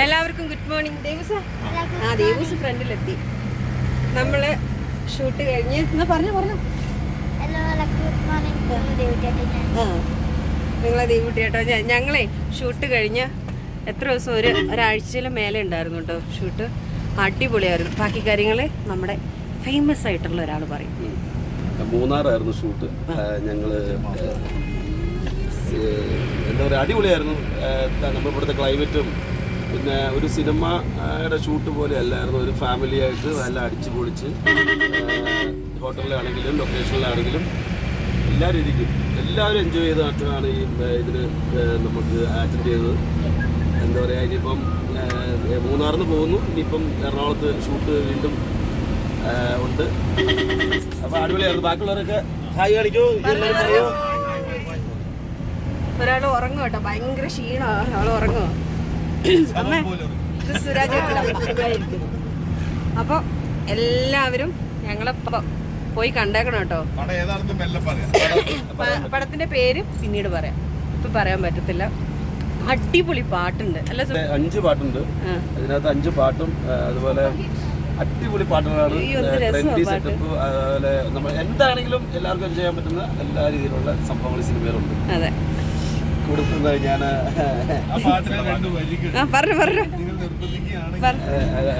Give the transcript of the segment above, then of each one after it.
എല്ലാവർക്കും good morning. ദേവൂസ് ദേവൂസ് ഫ്രണ്ടിലെത്തി. നമ്മള് shoot കഴിഞ്ഞ് പറഞ്ഞു നിങ്ങളെ ദേവുട്ടി കേട്ടോ. ഞങ്ങളെ ഷൂട്ട് കഴിഞ്ഞ് എത്ര ദിവസം ഒരാഴ്ചയിലും മേലെ ഉണ്ടായിരുന്നു കേട്ടോ ഷൂട്ട്. അടിപൊളിയായിരുന്നു. ബാക്കി കാര്യങ്ങൾ നമ്മുടെ ഫേമസ് ആയിട്ടുള്ള ഒരാൾ പറയും. മൂന്നാറായിരുന്നു ഷൂട്ട്. ഞങ്ങള് എന്താ പറയുക, അടിപൊളിയായിരുന്നു. നമ്മളിവിടുത്തെ ക്ലൈമറ്റും പിന്നെ ഒരു സിനിമയുടെ ഷൂട്ട് പോലെ അല്ലായിരുന്നു. ഒരു ഫാമിലി ആയിട്ട് നല്ല അടിച്ചു പൊളിച്ച് ഹോട്ടലിലാണെങ്കിലും ലൊക്കേഷനിലാണെങ്കിലും എല്ലാ രീതിക്കും എല്ലാവരും എൻജോയ് ചെയ്തിട്ടാണ് ഈ ഇതിന് നമുക്ക് അറ്റൻഡ് ചെയ്തത്. എന്താ പറയുക, ഇനിയിപ്പം മൂന്നാറിന്ന് പോകുന്നു. ഇനിയിപ്പം എറണാകുളത്ത് ഷൂട്ട് വീണ്ടും ഉണ്ട്. അപ്പോൾ അടിപൊളിയായിരുന്നു. ബാക്കിയുള്ളവരൊക്കെ ഹായ് കാണിക്കൂ, എല്ലാവരും പറയൂ. ഒരാൾ ഉറങ്ങും കേട്ടോ, ഭയങ്കര ക്ഷീണമാണ്. അവൾ ഉറങ്ങുമോ? അപ്പോൾ എല്ലാവരും ഞങ്ങളിപ്പോൾ പോയി കണ്ടേക്കണം കേട്ടോ. പടത്തിന്റെ പേര് പിന്നീട് പറയാം, ഇപ്പൊ പറയാൻ പറ്റത്തില്ല. അടിപൊളി പാട്ടുണ്ട് അല്ല? 5 പാട്ടുണ്ട് അതിനകത്ത്. 5 പാട്ടും അതുപോലെ അടിപൊളി പാട്ടുകളാണ്. ട്രെൻഡി സെറ്റപ്പ്, അതുപോലെ നമ്മൾ എന്താണെങ്കിലും എല്ലാവർക്കും ചെയ്യാൻ പറ്റുന്ന എല്ലാ രീതിയിലുള്ള സംഭവങ്ങൾ സിനിമയിലുണ്ട്. അതെ, ഞാൻ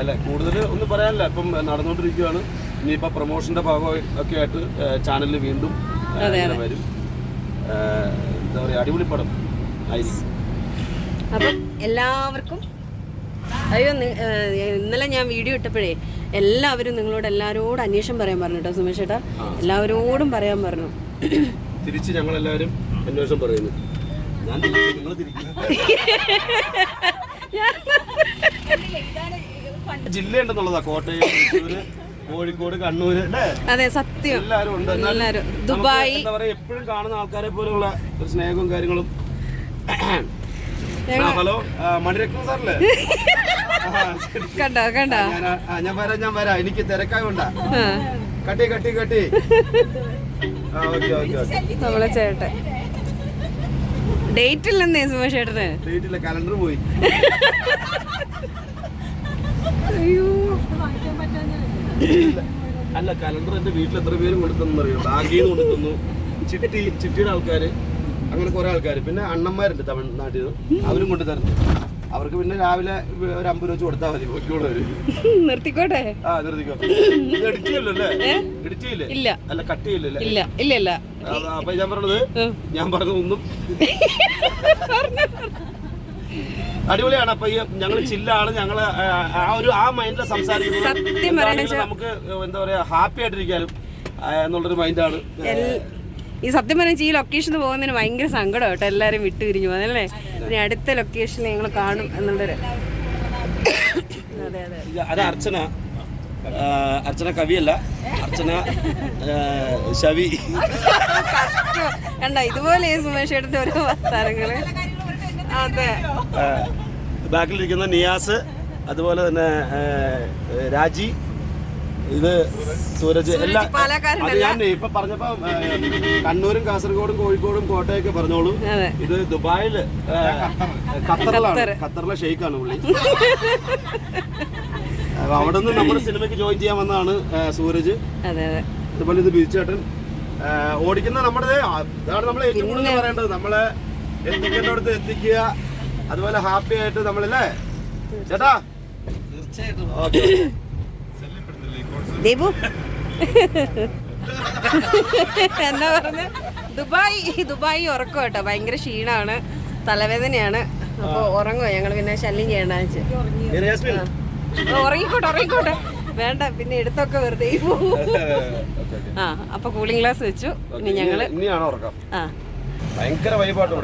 അല്ല കൂടുതൽ ഒന്നും പറയാനില്ല. ഇപ്പം നടന്നുകൊണ്ടിരിക്കുകയാണ്. ഇനിയിപ്പോൾ പ്രൊമോഷന്റെ ഭാഗം ഒക്കെ ആയിട്ട് ചാനലിൽ വീണ്ടും വരും. എന്താ പറയുക, അടിപൊളി പടം ആയിരിക്കും. അപ്പം എല്ലാവർക്കും ഇന്നലെ ഞാൻ വീഡിയോ ഇട്ടപ്പോഴേ എല്ലാവരും എല്ലാവരോടും അന്വേഷണം പറയാൻ പറഞ്ഞു കേട്ടോ. സുമേഷ് ചേട്ടാ എല്ലാവരോടും പറയാൻ പറഞ്ഞു. തിരിച്ച് ഞങ്ങളെല്ലാവരും അന്വേഷണം പറയുന്നു. ജില്ലയുണ്ടെന്നുള്ളതാ. കോട്ടയം, കോഴിക്കോട്, കണ്ണൂര്. അതെ, സത്യം. എല്ലാവരും ഉണ്ട്. ദുബായ്. എന്താ പറയാ, എപ്പോഴും കാണുന്ന ആൾക്കാരെ പോലുള്ള ഒരു സ്നേഹവും കാര്യങ്ങളും. ഹലോ, മണിരത്നം സാറല്ലേ? കണ്ടോ ഞാൻ വരാം. എനിക്ക് തിരക്കായോണ്ടാ. കട്ടി നമ്മളെ ചേട്ടൻ ഡേറ്റ് ഇല്ലെന്നേ സുമേഷ് ചേട്ടന്. ഡേറ്റ് ഇല്ല, കലണ്ടർ പോയി. അല്ല, കലണ്ടർ എന്റെ വീട്ടിൽ എത്ര പേരും കൊടുത്തെന്ന് അറിയോ? ബാഗിൽ നിന്ന് കൊടുക്കുന്നു, ചിട്ടിയുടെ ആൾക്കാര്, അങ്ങനെ കുറെ ആൾക്കാർ. പിന്നെ അണ്ണന്മാരുണ്ട് തമിഴ്നാട്ടിൽ നിന്ന്, അവരും കൊണ്ടു തരുന്നു. അവർക്ക് പിന്നെ രാവിലെ ഒരു 50 രൂപ വെച്ച് കൊടുത്താൽ മതി. പൊയ്ക്കോളവര്. നിർത്തിക്കോട്ടെ. നിർത്തിക്കോ. എഡിറ്റ് ചെയ്യല്ലോ അല്ലേ? എഡിറ്റ് ചെയ്യില്ലേ? ഇല്ല. അല്ല, കട്ട് ചെയ്യില്ലല്ലേ? ഇല്ല. അപ്പൊ ഞാൻ പറഞ്ഞത് ഒന്നും അടിപൊളിയാണ്. അപ്പൊ ഞങ്ങള് ചില്ലാണ്. ഞങ്ങള് ആ മൈൻഡിലെ സംസാരിക്കുന്നത്. നമുക്ക് എന്താ പറയാ, ഹാപ്പി ആയിട്ടിരിക്കാനും എന്നുള്ളൊരു മൈൻഡാണ്. ഈ സത്യം പറഞ്ഞാൽ ഈ ലൊക്കേഷന് പോകുന്നതിന് ഭയങ്കര സങ്കടം കേട്ടോ. എല്ലാവരും വിട്ടുപിരിഞ്ഞു പോകുന്നല്ലേ. ഇനി അടുത്ത ലൊക്കേഷനിൽ ഞങ്ങൾ കാണും എന്നുള്ളൊരു. അത് അർച്ചന കവിയല്ല, അർച്ചന ശവി. കണ്ട, ഇതുപോലെ സുമേഷ് എടുത്ത ഓരോ വർത്താനങ്ങള്. അതെ, ബാക്കിലിരിക്കുന്ന നിയാസ്, അതുപോലെ തന്നെ രാജി, ഇത് സൂരജ്. എല്ലാം ഞാൻ ഇപ്പൊ പറഞ്ഞപ്പോ കണ്ണൂരും കാസർഗോഡും കോഴിക്കോടും കോട്ടയൊക്കെ പറഞ്ഞോളൂ. ഇത് ദുബായില്, ഖത്തറിലെ ഷെയ്ഖാണ് പുള്ളി. അവിടെ നിന്ന് നമ്മുടെ സിനിമയ്ക്ക് ജോയിൻ ചെയ്യാൻ വന്നതാണ് സൂരജ്. അതുപോലെ ഇത് ബിജുചേട്ടൻ ഓടിക്കുന്ന നമ്മുടെ. അതാണ് നമ്മൾ ഏറ്റവും കൂടുതൽ പറയേണ്ടത്. നമ്മളെ എത്തിക്കേണ്ടടുത്ത് എത്തിക്കുക, അതുപോലെ ഹാപ്പി ആയിട്ട് നമ്മളല്ലേ ചേട്ടാ? തീർച്ചയായിട്ടും. ഓക്കെ. ദേവു എന്താ പറഞ്ഞ? ദുബായ് ഉറക്കം കേട്ടോ. ഭയങ്കര ക്ഷീണമാണ്, തലവേദനയാണ്. അപ്പൊ ഉറങ്ങുമോ? ഞങ്ങൾ പിന്നെ ശല്യം ചെയ്യണ്ടെന്ന് വെച്ച് ഉറങ്ങിക്കോട്ടെ. വേണ്ട, പിന്നെ എടുത്തൊക്കെ വെറുതെ അപ്പൊ കൂളിംഗ് ഗ്ലാസ് വെച്ചു. ഇനി ഞങ്ങള് ഭയങ്കര വൈബാട്ടോ.